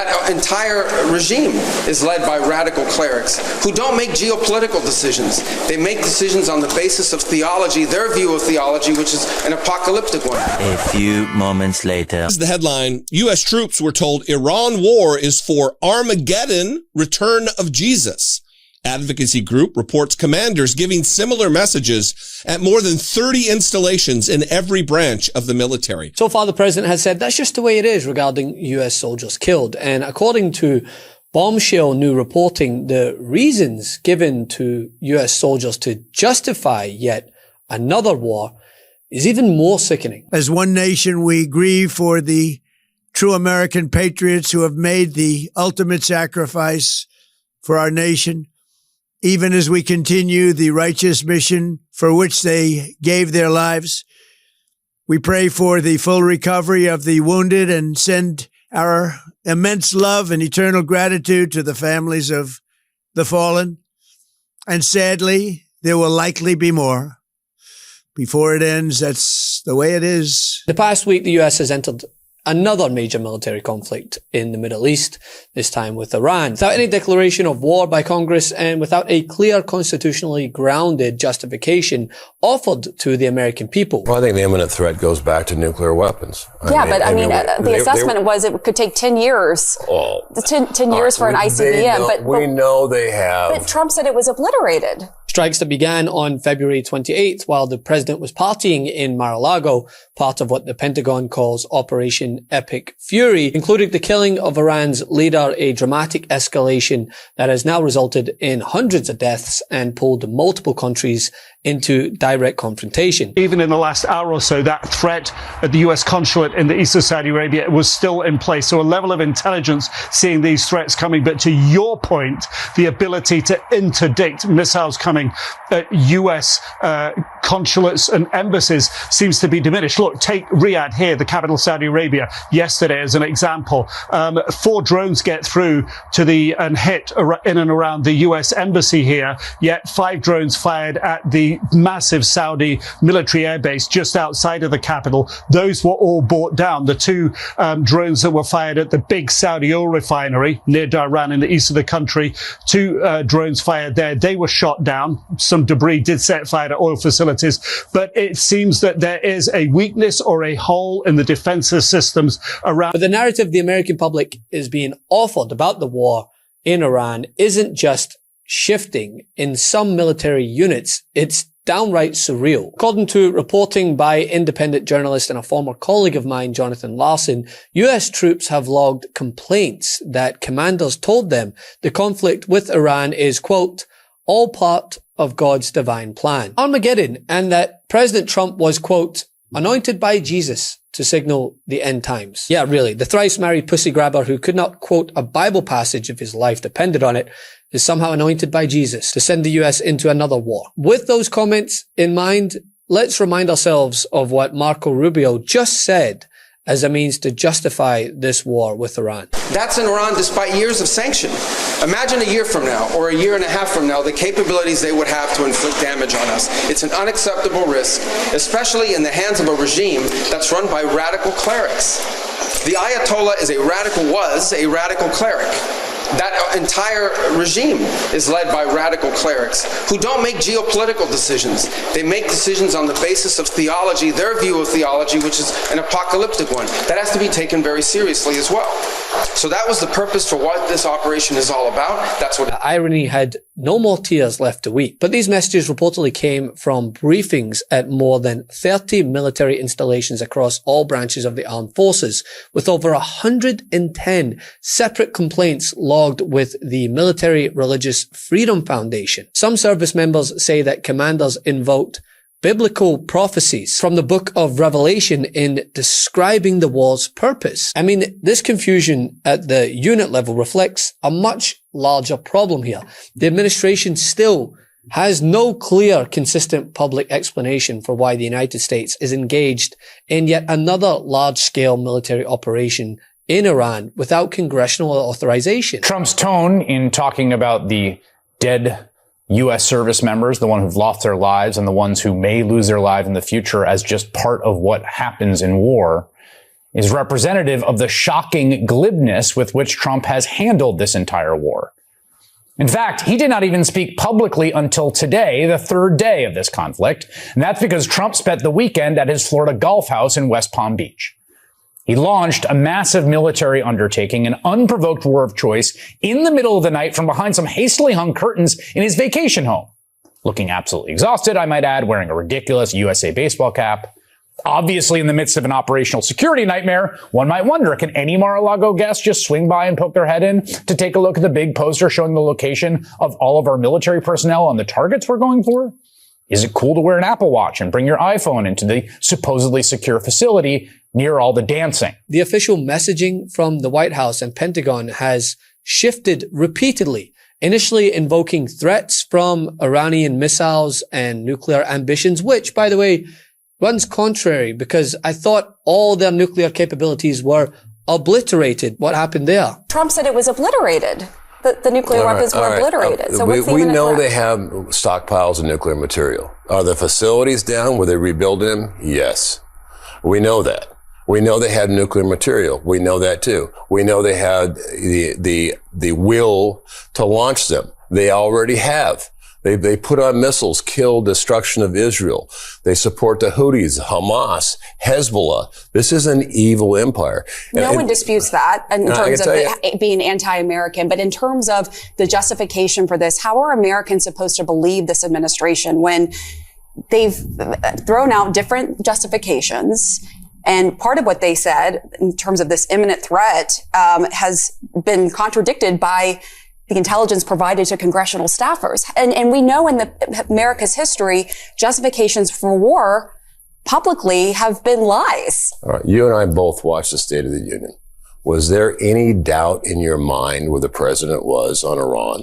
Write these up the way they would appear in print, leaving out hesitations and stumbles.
That entire regime is led by radical clerics who don't make geopolitical decisions. They make decisions on the basis of theology, their view of theology, which is an apocalyptic one. A few moments later. This is the headline. U.S. troops were told Iran war is for Armageddon, return of Jesus. Advocacy group reports commanders giving similar messages at more than 30 installations in every branch of the military. So far, the president has said that's just the way it is regarding U.S. soldiers killed. And according to bombshell new reporting, the reasons given to U.S. soldiers to justify yet another war is even more sickening. As one nation, we grieve for the true American patriots who have made the ultimate sacrifice for our nation, even as we continue the righteous mission for which they gave their lives. We pray for the full recovery of the wounded and send our immense love and eternal gratitude to the families of the fallen. And sadly, there will likely be more. Before it ends, that's the way it is. The past week, the U.S. has entered another major military conflict in the Middle East, this time with Iran. Without any declaration of war by Congress and without a clear constitutionally grounded justification offered to the American people. Well, I think the imminent threat goes back to nuclear weapons. The assessment was it could take 10 years. 10 years for an ICBM. We know they have. But Trump said it was obliterated. Strikes that began on February 28th while the president was partying in Mar-a-Lago, part of what the Pentagon calls Operation Epic Fury, included the killing of Iran's leader, a dramatic escalation that has now resulted in hundreds of deaths and pulled multiple countries into direct confrontation. Even in the last hour or so, that threat at the U.S. consulate in the east of Saudi Arabia was still in place. So a level of intelligence seeing these threats coming. But to your point, the ability to interdict missiles coming at U.S. consulates and embassies seems to be diminished. Look, take Riyadh here, the capital of Saudi Arabia, yesterday as an example. 4 drones get through to and hit in and around the U.S. embassy here, yet 5 drones fired at the massive Saudi military airbase just outside of the capital. Those were all brought down. The 2 drones that were fired at the big Saudi oil refinery near Dhahran in the east of the country, 2 drones fired there. They were shot down. Some debris did set fire to oil facilities, but it seems that there is a weakness or a hole in the defensive systems around. But the narrative the American public is being offered about the war in Iran isn't just shifting in some military units. It's downright surreal. According to reporting by independent journalist and a former colleague of mine, Jonathan Larson, U.S. troops have logged complaints that commanders told them the conflict with Iran is, quote, all part of God's divine plan, Armageddon, and that President Trump was, quote, anointed by Jesus to signal the end times. Yeah, really, the thrice married pussy grabber who could not quote a Bible passage if his life depended on it is somehow anointed by Jesus to send the U.S. into another war. With those comments in mind, let's remind ourselves of what Marco Rubio just said as a means to justify this war with Iran. That's in Iran despite years of sanction. Imagine a year from now or a year and a half from now the capabilities they would have to inflict damage on us. It's an unacceptable risk, especially in the hands of a regime that's run by radical clerics. The Ayatollah was a radical cleric. That entire regime is led by radical clerics who don't make geopolitical decisions. They make decisions on the basis of theology, their view of theology, which is an apocalyptic one. That has to be taken very seriously as well. So that was the purpose for what this operation is all about. That's what the irony had no more tears left to weep. But these messages reportedly came from briefings at more than 30 military installations across all branches of the armed forces, with over 110 separate complaints logged with the Military Religious Freedom Foundation. Some service members say that commanders invoked biblical prophecies from the book of Revelation in describing the war's purpose. I mean, this confusion at the unit level reflects a much larger problem here. The administration still has no clear, consistent public explanation for why the United States is engaged in yet another large-scale military operation in Iran without congressional authorization. Trump's tone in talking about the dead U.S. service members, the ones who've lost their lives and the ones who may lose their lives in the future as just part of what happens in war, is representative of the shocking glibness with which Trump has handled this entire war. In fact, he did not even speak publicly until today, the third day of this conflict, and that's because Trump spent the weekend at his Florida golf house in West Palm Beach. He launched a massive military undertaking, an unprovoked war of choice, in the middle of the night from behind some hastily hung curtains in his vacation home. Looking absolutely exhausted, I might add, wearing a ridiculous USA baseball cap. Obviously, in the midst of an operational security nightmare, one might wonder, can any Mar-a-Lago guest just swing by and poke their head in to take a look at the big poster showing the location of all of our military personnel on the targets we're going for? Is it cool to wear an Apple Watch and bring your iPhone into the supposedly secure facility near all the dancing? The official messaging from the White House and Pentagon has shifted repeatedly, initially invoking threats from Iranian missiles and nuclear ambitions, which, by the way, runs contrary, because I thought all their nuclear capabilities were obliterated. What happened there? Trump said it was obliterated. The nuclear weapons were obliterated. So we know they have stockpiles of nuclear material. Are the facilities down? Were they rebuilding them? Yes. We know that. We know they had nuclear material. We know that too. We know they had the will to launch them. They already have. They put on missiles, kill destruction of Israel. They support the Houthis, Hamas, Hezbollah. This is an evil empire. No one disputes that in terms of it being anti-American. But in terms of the justification for this, how are Americans supposed to believe this administration when they've thrown out different justifications? And part of what they said in terms of this imminent threat has been contradicted by the intelligence provided to congressional staffers. And we know in America's history, justifications for war publicly have been lies. All right. You and I both watched the State of the Union. Was there any doubt in your mind where the president was on Iran?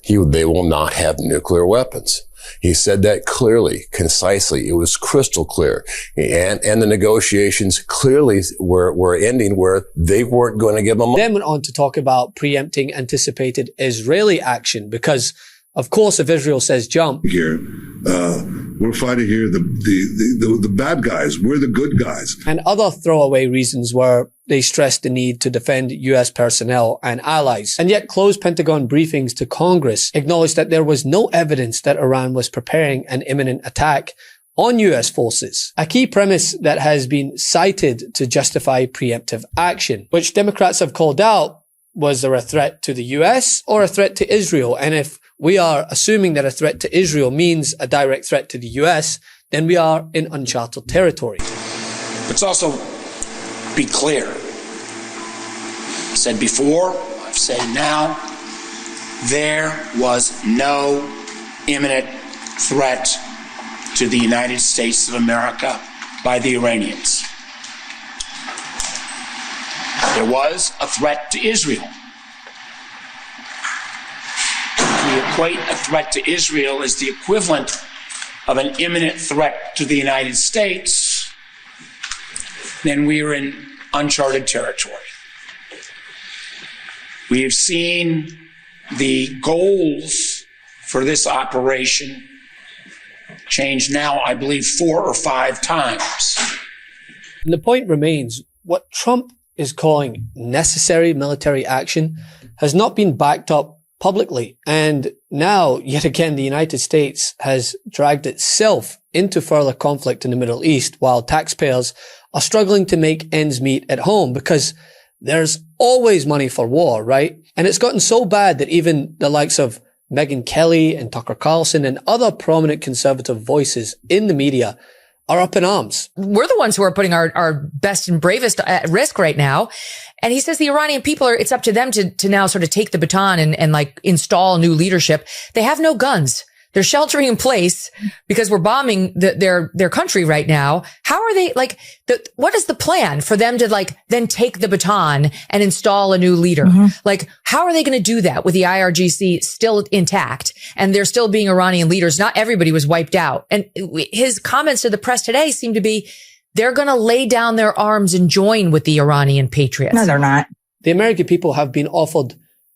They will not have nuclear weapons. He said that clearly, concisely. It was crystal clear. And the negotiations clearly were ending where they weren't going to give them. Then went on to talk about preempting anticipated Israeli action because, of course, if Israel says jump. Here, we're fighting here the bad guys. We're the good guys. And other throwaway reasons were they stressed the need to defend U.S. personnel and allies. And yet closed Pentagon briefings to Congress acknowledged that there was no evidence that Iran was preparing an imminent attack on U.S. forces. A key premise that has been cited to justify preemptive action, which Democrats have called out, was there a threat to the U.S. or a threat to Israel? And if we are assuming that a threat to Israel means a direct threat to the U.S., then we are in uncharted territory. Let's also be clear. I said before, I've said now, there was no imminent threat to the United States of America by the Iranians. There was a threat to Israel. If we equate a threat to Israel as the equivalent of an imminent threat to the United States, then we are in uncharted territory. We have seen the goals for this operation change now, I believe, 4 or 5 times. And the point remains, what Trump is calling necessary military action has not been backed up publicly. And now, yet again, the United States has dragged itself into further conflict in the Middle East while taxpayers are struggling to make ends meet at home because there's always money for war, right? And it's gotten so bad that even the likes of Megyn Kelly and Tucker Carlson and other prominent conservative voices in the media are up in arms. We're the ones who are putting our best and bravest at risk right now. And he says the Iranian people it's up to them to now sort of take the baton and like install new leadership. They have no guns. They're sheltering in place because we're bombing their country right now. How are they what is the plan for them to then take the baton and install a new leader? Mm-hmm. How are they going to do that with the IRGC still intact and they're still being Iranian leaders? Not everybody was wiped out. And his comments to the press today seem to be they're going to lay down their arms and join with the Iranian patriots. No, they're not. The American people have been offered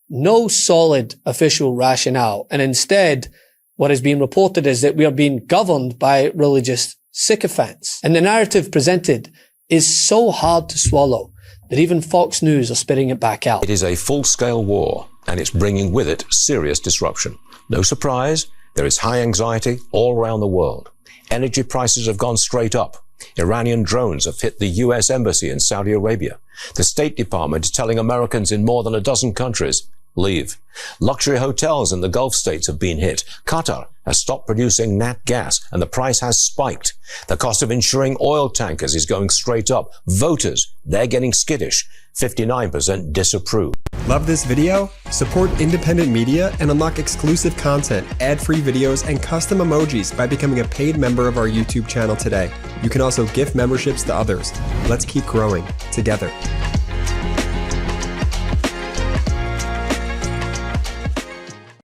no solid official rationale. And instead, what is being reported is that we are being governed by religious sycophants. And the narrative presented is so hard to swallow that even Fox News are spitting it back out. It is a full-scale war, and it's bringing with it serious disruption. No surprise, there is high anxiety all around the world. Energy prices have gone straight up. Iranian drones have hit the U.S. Embassy in Saudi Arabia. The State Department is telling Americans in more than a dozen countries, leave. Luxury hotels in the Gulf states have been hit. Qatar has stopped producing nat gas, and the price has spiked. The cost of insuring oil tankers is going straight up. Voters, they're getting skittish. 59% disapprove. Love this video? Support independent media and unlock exclusive content, ad-free videos, and custom emojis by becoming a paid member of our YouTube channel today. You can also gift memberships to others. Let's keep growing together.